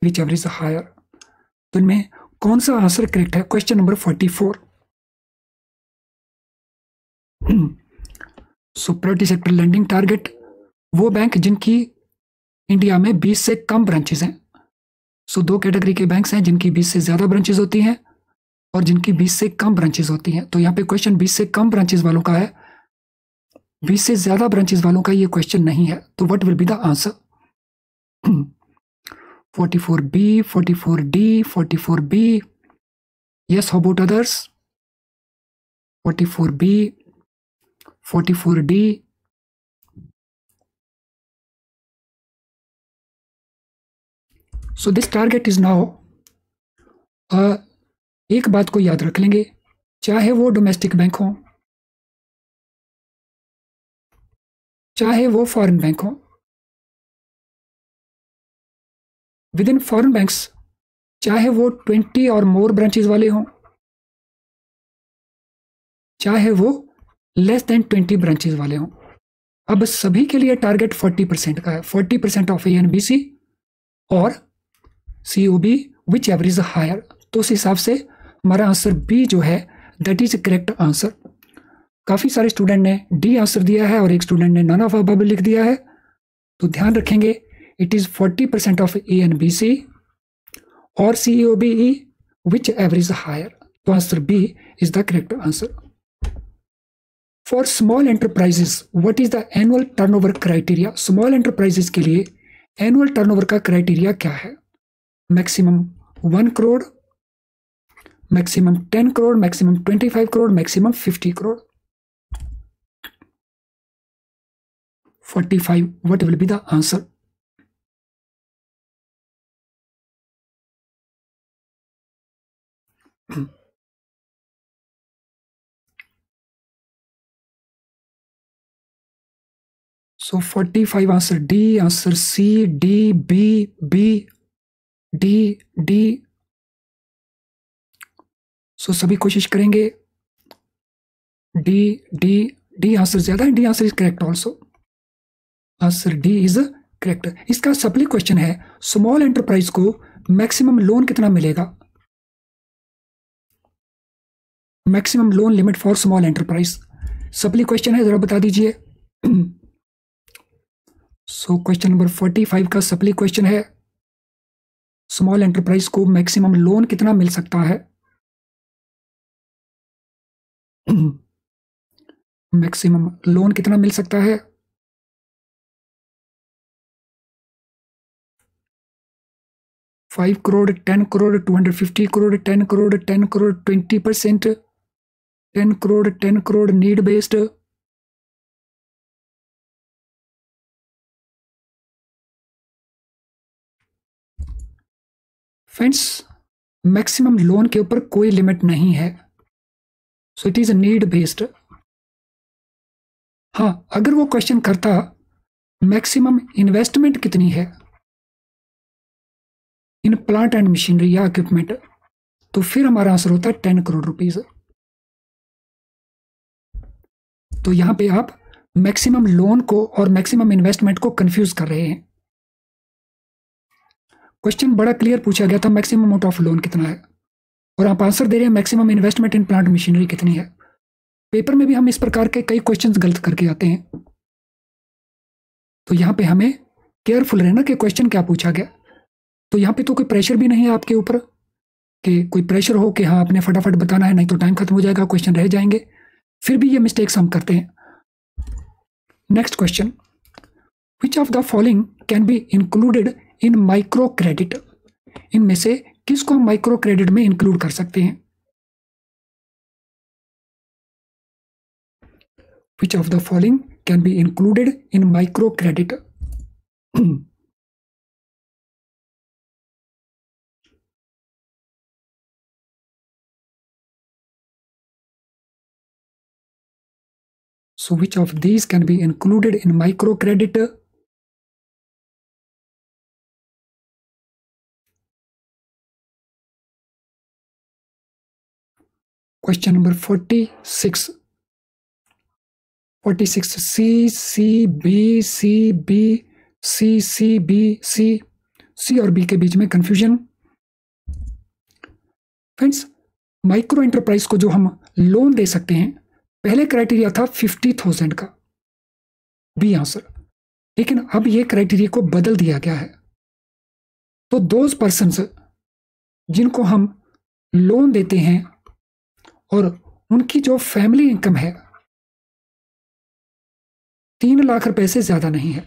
Which ever is higher. तो इनमें कौन सा आंसर करेक्ट है? Question number 44। So private sector lending target वो बैंक जिनकी इंडिया में 20 से कम ब्रांचेस हैं। सो दो कैटेगरी के बैंक्स हैं, जिनकी 20 से ज्यादा ब्रांचेस होती हैं और जिनकी 20 से कम ब्रांचेस होती हैं। तो यहाँ पे क्वेश्चन 20 से कम ब्रांचेस वालों का है, 20 से ज्यादा ब्रांचेस वालों का ये क्वेश्चन नहीं है। तो what will be the answer? 44B, 44D, 44B। Yes, how about others? 44B, 44D। So this target is now, एक बात को याद रख लेंगे, चाहे वो डोमेस्टिक बैंक हो, चाहे वो फॉरेन बैंक हो, विद इन फॉरेन बैंक्स चाहे वो 20 और मोर ब्रांचेस वाले हों, चाहे वो लेस देन 20 ब्रांचेस वाले हों, अब सभी के लिए टारगेट 40% का है। 40% ऑफ ANBC और COB whichever is higher. तो उस हिसाब से हमारा आंसर बी जो है दैट इज करेक्ट आंसर। काफी सारे स्टूडेंट ने डी आंसर दिया है और एक स्टूडेंट ने नन ऑफ अबव लिख दिया है। तो ध्यान रखेंगे, इट इज 40% ऑफ ANBC और COBE whichever is higher. तो answer B is the correct answer. For small enterprises what is the annual turnover criteria? Small enterprises के लिए एनुअल टर्नओवर का क्राइटेरिया क्या है? Maximum 1 crore, maximum 10 crore, maximum 25 crore, maximum 50 crore. 45, what will be the answer? So 45 answer D, answer C, D, B, B, D, D। So सभी कोशिश करेंगे D, D, D answer ज्यादा है। D answer is correct also. Answer D is correct. इसका supply question है, small enterprise को maximum loan कितना मिलेगा? Maximum loan limit for small enterprise supply question है, जरा बता दीजिए। सो क्वेश्चन नंबर 45 का सप्ली क्वेश्चन है, स्मॉल एंटरप्राइज को मैक्सिमम लोन कितना मिल सकता है? मैक्सिमम लोन कितना मिल सकता है? $5 crore, 10 crore, 250 crore, 10 crore, 10 crore, 20%, 10 crore, 10 crore, need based. Friends, maximum loan के ऊपर कोई लिमिट नहीं है, so it is need based. हाँ, अगर वो क्वेश्चन करता मैक्सिमम इन्वेस्टमेंट कितनी है इन प्लांट एंड मशीनरी या इक्विपमेंट, तो फिर हमारा आंसर होता है 10 करोड़ रुपीज। तो यहां पे आप मैक्सिमम लोन को और मैक्सिमम इन्वेस्टमेंट को कंफ्यूज कर रहे हैं। क्वेश्चन बड़ा क्लियर पूछा गया था, मैक्सिमम अमाउंट ऑफ लोन कितना है, और आप आंसर दे रहे हैं maximum investment in plant machinery कितनी है। पेपर में भी हम इस प्रकार के कई क्वेश्चंस गलत करके आते हैं, तो यहाँ पे हमें केयरफुल रहना कि क्वेश्चन क्या पूछा गया। तो यहाँ पे तो कोई प्रेशर भी नहीं है आपके ऊपर कि कोई प्रेशर हो कि हाँ आपने फटाफट बताना है, नहीं तो टाइम खत्म हो जाएगा, क्वेश्चन रह जाएंगे। फिर भी ये मिस्टेक्स हम करते हैं। Next question, which of the following can be included in micro credit? इनमें से किसको हम माइक्रो क्रेडिट में इंक्लूड कर सकते हैं? Which of the following can be included in microcredit? So which of these can be included in microcredit? Question number 46. 46 C, C, B, C, B, C, C, B, C. सी और B के बीच में confusion. Friends, micro enterprise को जो हम loan दे सकते हैं, पहले criteria था 50,000 का, बी आंसर, लेकिन अब ये क्राइटेरिया को बदल दिया गया है। तो दोज पर्सन्स जिनको हम लोन देते हैं और उनकी जो फैमिली इनकम है 3 लाख रुपए से ज्यादा नहीं है,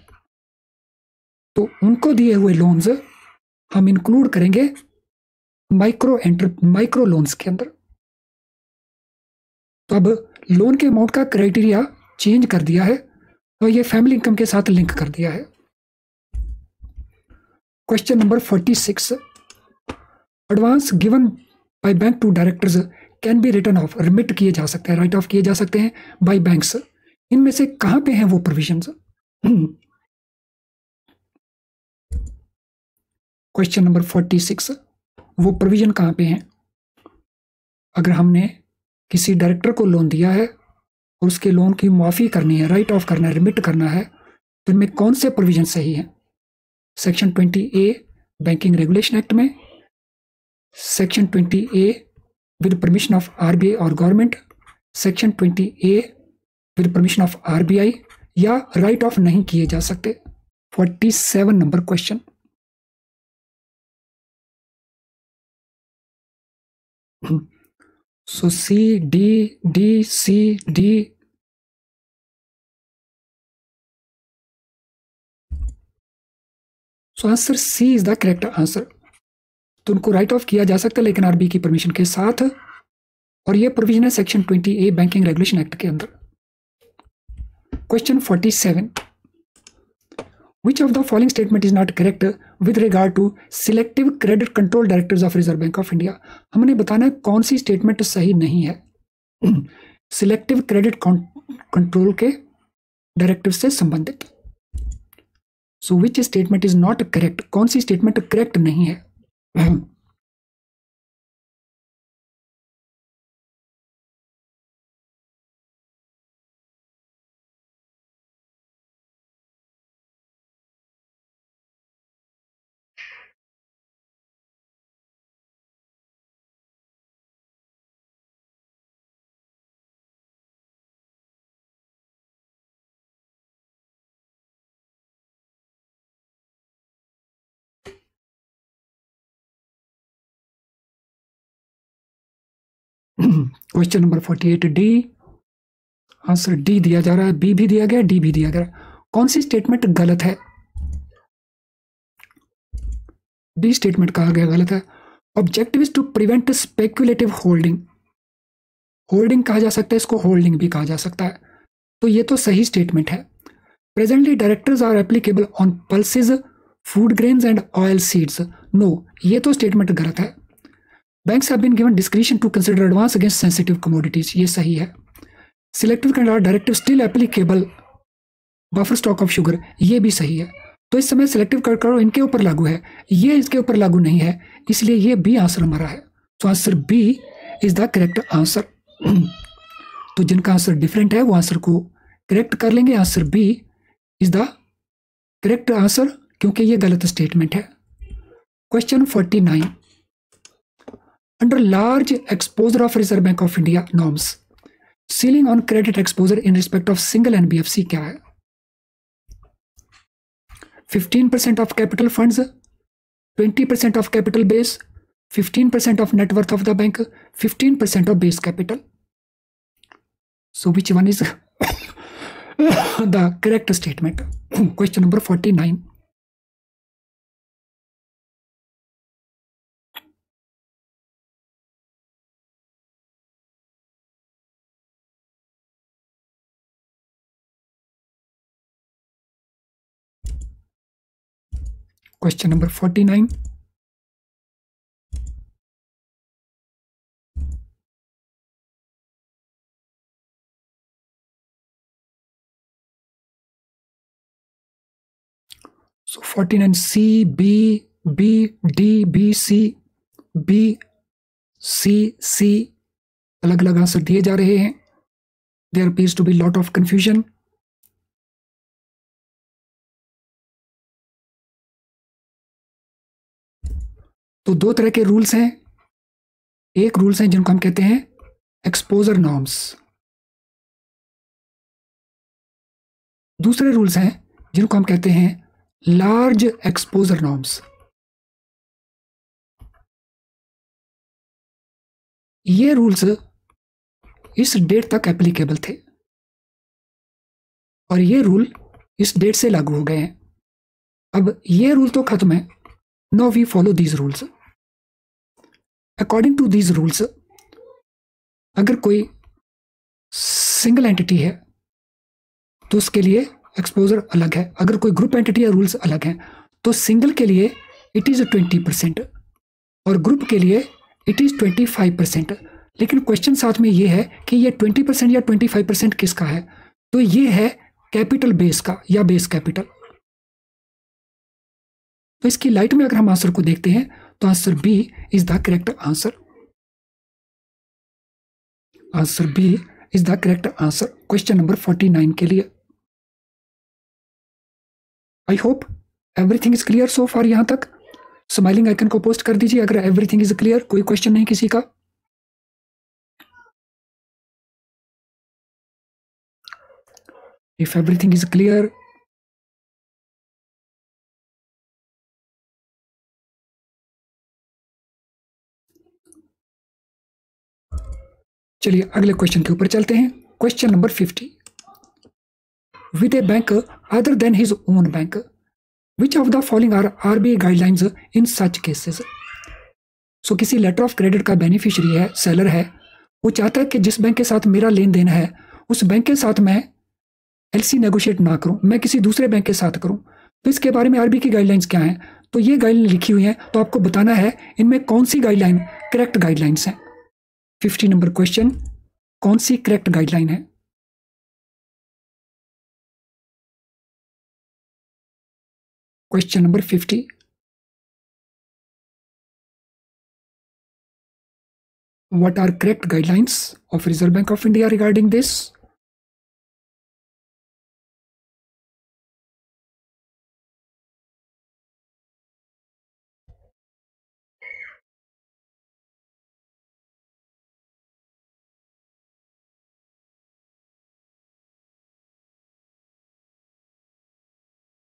तो उनको दिए हुए लोन्स हम इंक्लूड करेंगे माइक्रो लोन्स के अंदर। तो अब लोन के अमाउंट का क्राइटेरिया चेंज कर दिया है और ये फैमिली इनकम के साथ लिंक कर दिया है। Question number 46, advance given by bank to directors can be written off, remit किए जा सकते हैं, राइट ऑफ किए जा सकते हैं बाय बैंक्स। इनमें से कहां पे हैं वो प्रोविजंस? क्वेश्चन नंबर 46, वो प्रोविजन कहां पे हैं? अगर हमने किसी डायरेक्टर को लोन दिया है और उसके लोन की माफी करनी है, राइट ऑफ करना है, रिमिट करना है, तो इनमें कौन से प्रोविजन सही हैं? Section 20A banking regulation act में, section 20A with permission of RBI और government, section 20A with permission of RBI, या राइट ऑफ नहीं किए जा सकते। 47 नंबर question. So C, D, D, C, D. So answer C is the correct answer. तो उनको राइट ऑफ किया जा सकता है, लेकिन RBI की परमिशन के साथ, और ये प्रोविजन है section 20A banking regulation act के अंदर। Question 47, Which of the following statement is not correct with regard to selective credit control directors of Reserve Bank of India? हमने बताना है कौन सी स्टेटमेंट सही नहीं है सिलेक्टिव क्रेडिट कंट्रोल के डायरेक्टिव से संबंधित। So which statement is not correct, कौन सी स्टेटमेंट करेक्ट नहीं है? Question number 48 D, answer D दिया जा रहा है, बी भी दिया गया, डी भी दिया गया। कौन सी स्टेटमेंट गलत है? डी स्टेटमेंट कहा गया गलत है। Objective is to prevent speculative holding, holding कहा जा सकता है, इसको होल्डिंग भी कहा जा सकता है, तो ये तो सही स्टेटमेंट है। Presently directors are applicable on pulses, food grains and oil seeds, no, ये तो स्टेटमेंट गलत है। Banks have been given discretion to consider advance against sensitive commodities, ये सही है। Selective directive still applicable buffer stock of sugar, ये भी सही है। तो इस समय सिलेक्टिव करो इनके ऊपर लागू है, ये इसके ऊपर लागू नहीं है, इसलिए ये बी आंसर हमारा है। तो answer B is the correct answer. तो जिनका आंसर डिफरेंट है वो आंसर को करेक्ट कर लेंगे। Answer B is the correct answer, क्योंकि ये गलत स्टेटमेंट है। Question 49, under large exposure of Reserve Bank of India norms, ceiling on credit exposure in respect of single NBFC क्या है? 15% of capital funds, 20% of capital base, 15% of net worth of the bank, 15% of base capital. So which one is the correct statement? Question number 49. Question number 49. So 49 C, B, B, D, B, C, B, C, C अलग अलग answer दिए जा रहे हैं। There appears to be lot of confusion. तो दो तरह के रूल्स हैं। एक रूल्स हैं जिनको हम कहते हैं एक्सपोजर नॉर्म्स, दूसरे रूल्स हैं जिनको हम कहते हैं लार्ज एक्सपोजर नॉर्म्स। ये रूल्स इस डेट तक एप्लीकेबल थे और ये रूल इस डेट से लागू हो गए हैं। अब ये रूल तो खत्म है। Now we follow these rules. According to these rules, अगर कोई सिंगल एंटिटी है तो उसके लिए एक्सपोजर अलग है, अगर कोई ग्रुप एंटिटी है रूल्स अलग हैं। तो सिंगल के लिए इट इज 20% और ग्रुप के लिए इट इज 25%। लेकिन क्वेश्चन साथ में ये है कि ये 20% या 25% किसका है? तो ये है कैपिटल बेस का या बेस कैपिटल। तो इसकी लाइट में अगर हम आंसर को देखते हैं तो answer B is the correct answer. Answer B is the correct answer question number 49 के लिए। I hope everything is clear so far. यहां तक स्माइलिंग आइकन को पोस्ट कर दीजिए अगर एवरीथिंग इज क्लियर, कोई क्वेश्चन नहीं किसी का। इफ एवरीथिंग इज क्लियर, चलिए अगले क्वेश्चन के ऊपर चलते हैं। Question number 50। With a bank other than his own bank, which of the following are RBI guidelines in such cases. So किसी लेटर ऑफ क्रेडिट का बेनिफिशियरी है, सेलर है, वो चाहता है कि जिस बैंक के साथ मेरा लेन देन है उस बैंक के साथ मैं एलसी नेगोशिएट ना करूं, मैं किसी दूसरे बैंक के साथ करूं। तो इसके बारे में आरबीआई की गाइडलाइंस क्या है? तो ये गाइडलाइन लिखी हुई है, तो आपको बताना है इनमें कौन सी गाइडलाइन करेक्ट गाइडलाइंस है। 50 नंबर क्वेश्चन, कौन सी करेक्ट गाइडलाइन है? Question number 50। What are correct guidelines of Reserve Bank of India regarding this?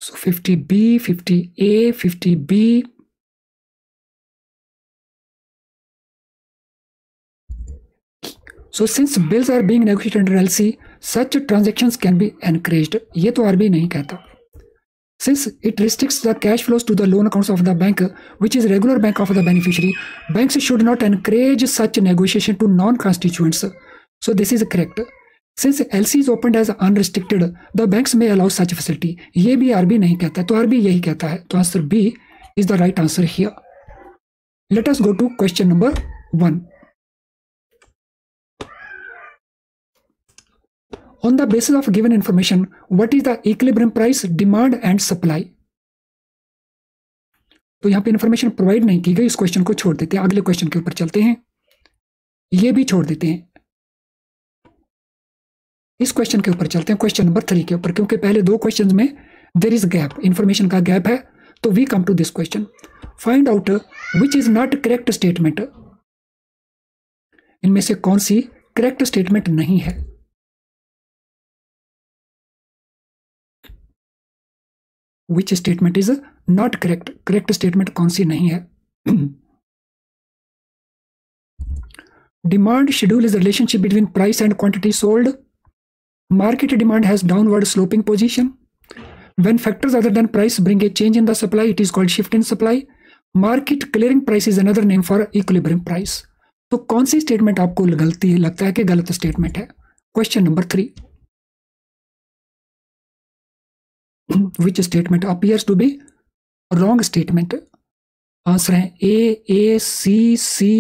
So 50B, 50A, 50B. So since bills are being negotiated under LC, such transactions can be encouraged. ये तो RBI नहीं कहता। Since it restricts the cash flows to the loan accounts of the bank, which is regular bank of the beneficiary, banks should not encourage such negotiation to non-constituents. So this is correct. Since LC is opened as unrestricted, the banks may allow such facility. ये भी RBI नहीं कहता, तो RBI यही कहता है। तो answer B is the right answer here. Let us go to question number 1. On the basis of given information, what is the equilibrium price, demand and supply? तो यहां पे इंफॉर्मेशन प्रोवाइड नहीं की गई, इस क्वेश्चन को छोड़ देते हैं, अगले क्वेश्चन के ऊपर चलते हैं। ये भी छोड़ देते हैं, इस क्वेश्चन के ऊपर चलते हैं, क्वेश्चन नंबर 3 के ऊपर, क्योंकि पहले दो क्वेश्चंस में देयर इज गैप, इंफॉर्मेशन का गैप है। तो we come to this question, find out which is not correct statement. इनमें से कौन सी करेक्ट स्टेटमेंट नहीं है? Which statement is not correct, correct statement कौन सी नहीं है? Demand schedule is relationship between price and quantity sold. Market demand has downward sloping position. When factors other than price bring a change in the supply, it is called shift in supply. Market clearing price is another name for equilibrium price. तो कौन सी statement आपको गलती लगता है कि गलत statement है? Question number 3. Which statement appears to be wrong statement? Answer है A, C, C,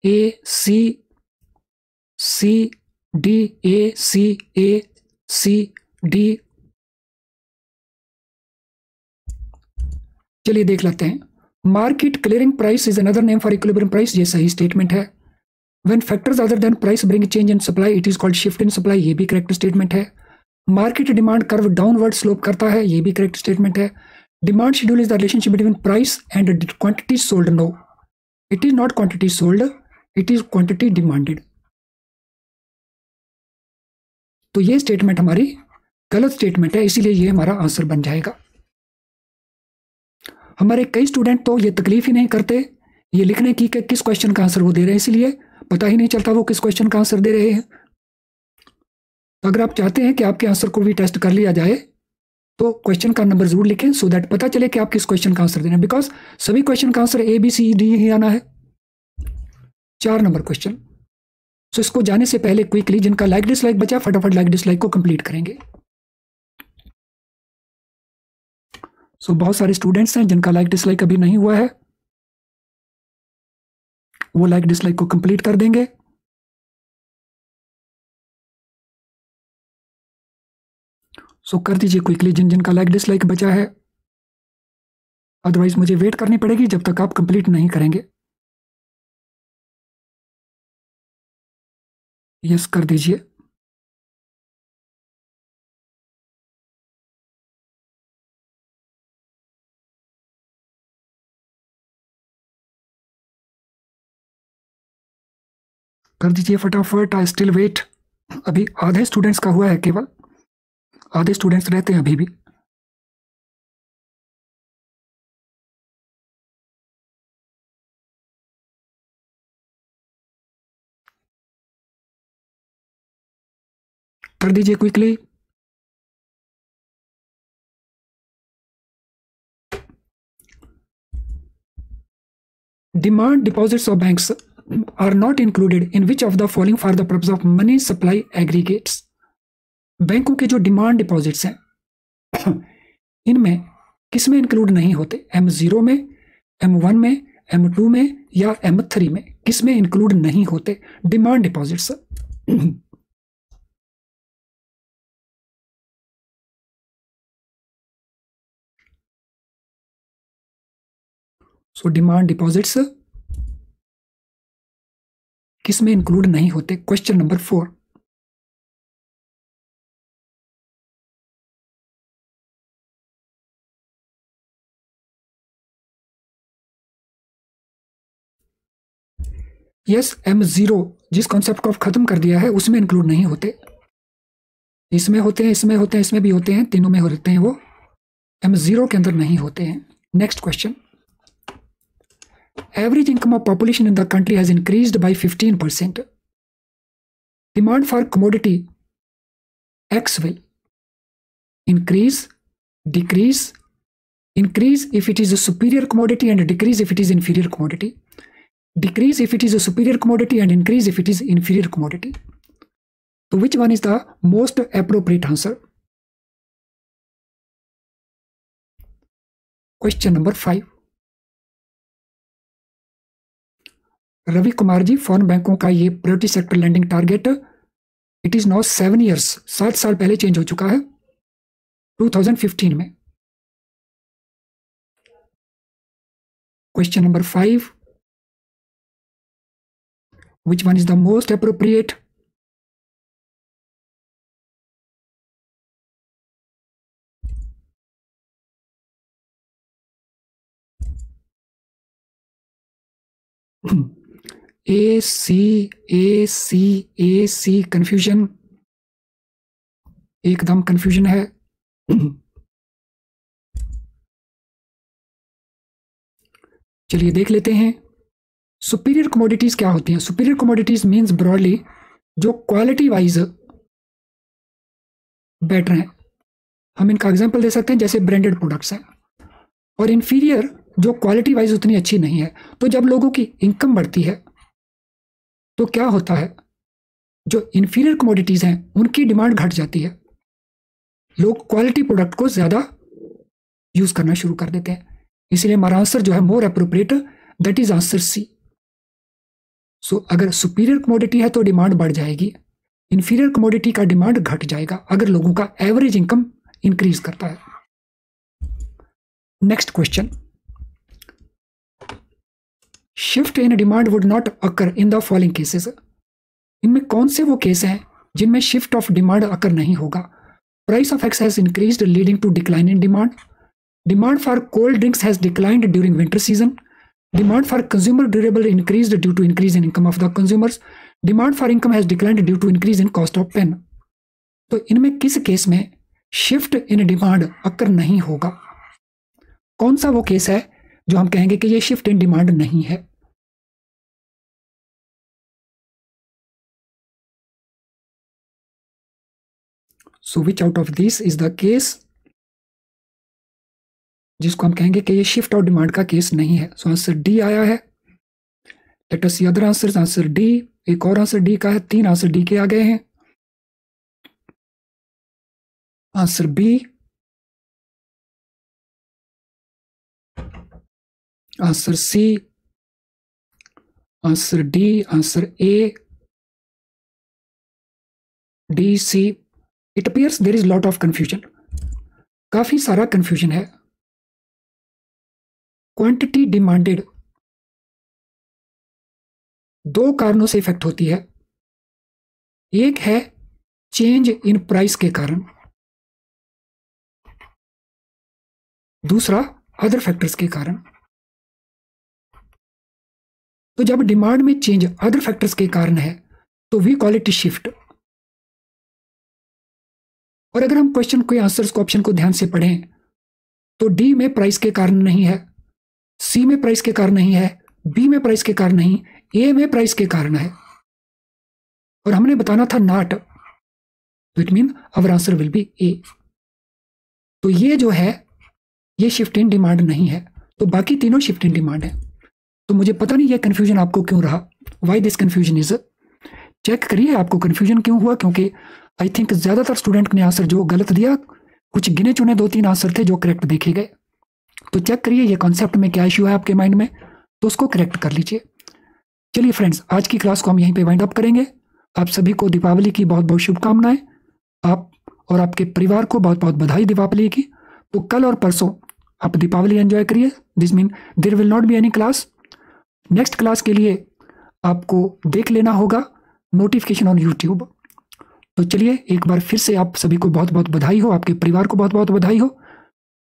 A, C, C, D, A, C, A, C, D. चलिए देख लेते हैं। Market clearing price is another name for equilibrium price, ये सही statement है। When factors other than price bring change in supply, it is called shift in supply, ये भी correct statement है। Market demand curve downward slope करता है, ये भी करेक्ट स्टेटमेंट है। Demand schedule is the relationship between price and quantity sold. No, it is not quantity sold, it is quantity demanded. तो ये स्टेटमेंट हमारी गलत स्टेटमेंट है, इसीलिए ये हमारा आंसर बन जाएगा. हमारे कई स्टूडेंट तो ये तकलीफ ही नहीं करते ये लिखने की कि किस क्वेश्चन का आंसर वो दे रहे हैं, इसलिए पता ही नहीं चलता वो किस क्वेश्चन का आंसर दे रहे हैं. तो अगर आप चाहते हैं कि आपके आंसर को भी टेस्ट कर लिया जाए तो क्वेश्चन का नंबर जरूर लिखें, सो दैट पता चले कि आप किस क्वेश्चन का आंसर दे रहे हैं. बिकॉज सभी क्वेश्चन का आंसर ABCD ही आना है. 4 नंबर क्वेश्चन. सो इसको जाने से पहले क्विकली जिनका लाइक डिसलाइक बचा फटाफट लाइक डिसलाइक को कंप्लीट करेंगे. सो बहुत सारे स्टूडेंट्स हैं जिनका लाइक डिसलाइक अभी नहीं हुआ है, वो लाइक डिसलाइक को कंप्लीट कर देंगे. सो कर दीजिए क्विकली जिन जिनका लाइक डिसलाइक बचा है, अदरवाइज मुझे वेट करनी पड़ेगी जब तक आप कंप्लीट नहीं करेंगे. यस कर दीजिए. कर दीजिए फटाफट. I still wait. अभी आधे स्टूडेंट्स का हुआ है, केवल आधे स्टूडेंट्स रहते हैं अभी भी. कर दीजिए quickly. Demand deposits of banks are not included in which of the following for the purpose of money supply aggregates. बैंकों के जो डिमांड डिपॉजिट्स हैं इनमें किस में इंक्लूड नहीं होते? M0 में, M1 में, M2 में या M3 में? किस में इंक्लूड नहीं होते demand deposits? So demand deposits किस में इंक्लूड नहीं होते? Question number 4. यस, M0 जिस कॉन्सेप्ट को खत्म कर दिया है उसमें इंक्लूड नहीं होते. इसमें होते हैं, इसमें होते हैं, इसमें भी होते हैं, तीनों में होते हैं, वो M0 के अंदर नहीं होते हैं. Next question. Average income of population in the country has increased by 15%. Demand for commodity X will increase, decrease, increase if it is a superior commodity and decrease if it is inferior commodity. Decrease if it is a superior commodity and increase if it is inferior commodity. So which one is the most appropriate answer? Question number 5. Ravi Kumar ji, foreign बैंकों का ये priority sector lending target it is now 7 years, 7 साल पहले change हो चुका है 2015 में. Question number 5. Which one is the most appropriate? AC confusion, एकदम कंफ्यूजन है. चलिए देख लेते हैं. सुपीरियर कमोडिटीज क्या होती हैं? सुपीरियर कमोडिटीज मींस ब्रॉडली जो क्वालिटी वाइज बेटर हैं. हम इनका एग्जांपल दे सकते हैं जैसे ब्रांडेड प्रोडक्ट्स हैं. और इन्फीरियर जो क्वालिटी वाइज उतनी अच्छी नहीं है. तो जब लोगों की इनकम बढ़ती है तो क्या होता है, जो इन्फीरियर कमोडिटीज हैं उनकी डिमांड घट जाती है, लोग क्वालिटी प्रोडक्ट को ज्यादा यूज करना शुरू कर देते हैं. इसलिए हमारा आंसर जो है more appropriate, that is answer C. सो अगर सुपीरियर कमोडिटी है तो डिमांड बढ़ जाएगी, इन्फीरियर कमोडिटी का डिमांड घट जाएगा अगर लोगों का एवरेज इनकम इंक्रीज करता है. Next question. Shift in demand would not occur in the following cases. इनमें कौन से वो केस हैं जिनमें शिफ्ट ऑफ डिमांड अकर नहीं होगा? Price of X has increased leading to decline in demand. Demand for cold drinks has declined during winter season. Demand for consumer durable increased due to increase in income of the consumers. Demand for income has declined due to increase in cost of pen. तो इनमें किस case में shift in demand occur नहीं होगा? कौन सा वो case है जो हम कहेंगे कि ये शिफ्ट इन डिमांड नहीं है? So which out of these is the case जिसको हम कहेंगे कि ये शिफ्ट और डिमांड का केस नहीं है? सो आंसर डी आया है. लेट अस सी अदर आंसर्स. Answer D. एक और आंसर डी का है. 3 आंसर डी के आ गए हैं. Answer B, answer C, answer D, answer A, D, C. It appears there is lot of confusion. काफी सारा कंफ्यूजन है. क्वांटिटी डिमांडेड 2 कारणों से इफेक्ट होती है. एक है चेंज इन प्राइस के कारण, दूसरा अदर फैक्टर्स के कारण. तो जब डिमांड में चेंज अदर फैक्टर्स के कारण है तो वी कॉल इट शिफ्ट. और अगर हम क्वेश्चन के आंसर्स को ऑप्शन को ध्यान से पढ़ें तो डी में प्राइस के कारण नहीं है, सी में प्राइस के कारण नहीं है, बी में प्राइस के कारण नहीं, ए में प्राइस के कारण है. और हमने बताना था नॉट, तो it mean our answer will be A. तो ये जो है ये शिफ्ट इन डिमांड नहीं है. तो बाकी तीनों शिफ्ट इन डिमांड है. तो मुझे पता नहीं ये कंफ्यूजन आपको क्यों रहा. Why this confusion is. Check करिए आपको कंफ्यूजन क्यों हुआ. क्योंकि आई थिंक ज्यादातर स्टूडेंट ने आंसर जो गलत दिया, कुछ गिने चुने 2-3 आंसर थे जो करेक्ट देखे गए. तो चेक करिए ये कॉन्सेप्ट में क्या इश्यू है आपके माइंड में, तो उसको करेक्ट कर लीजिए. चलिए फ्रेंड्स, आज की क्लास को हम यहीं पे वाइंड अप करेंगे. आप सभी को दीपावली की बहुत बहुत शुभकामनाएं. आप और आपके परिवार को बहुत बहुत बधाई दीपावली की. तो कल और परसों आप दीपावली एंजॉय करिए. This mean there will not be any class. Next class के लिए आपको देख लेना होगा नोटिफिकेशन ऑन यूट्यूब. तो चलिए एक बार फिर से आप सभी को बहुत बहुत बधाई हो, आपके परिवार को बहुत बहुत बधाई हो.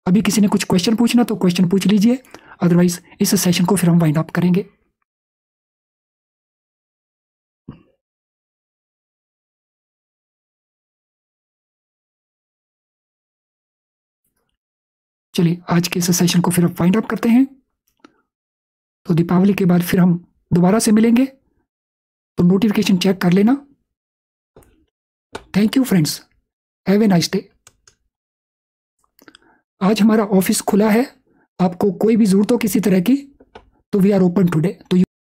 अभी किसी ने कुछ क्वेश्चन पूछना तो क्वेश्चन पूछ लीजिए, अदरवाइज इस सेशन को फिर हम वाइंड अप करेंगे. चलिए आज के इस सेशन को फिर हम वाइंड अप करते हैं. तो दीपावली के बाद फिर हम दोबारा से मिलेंगे, तो नोटिफिकेशन चेक कर लेना. Thank you friends, have a nice day. आज हमारा ऑफिस खुला है. आपको कोई भी जरूरत हो किसी तरह की तो वी आर ओपन टुडे. तो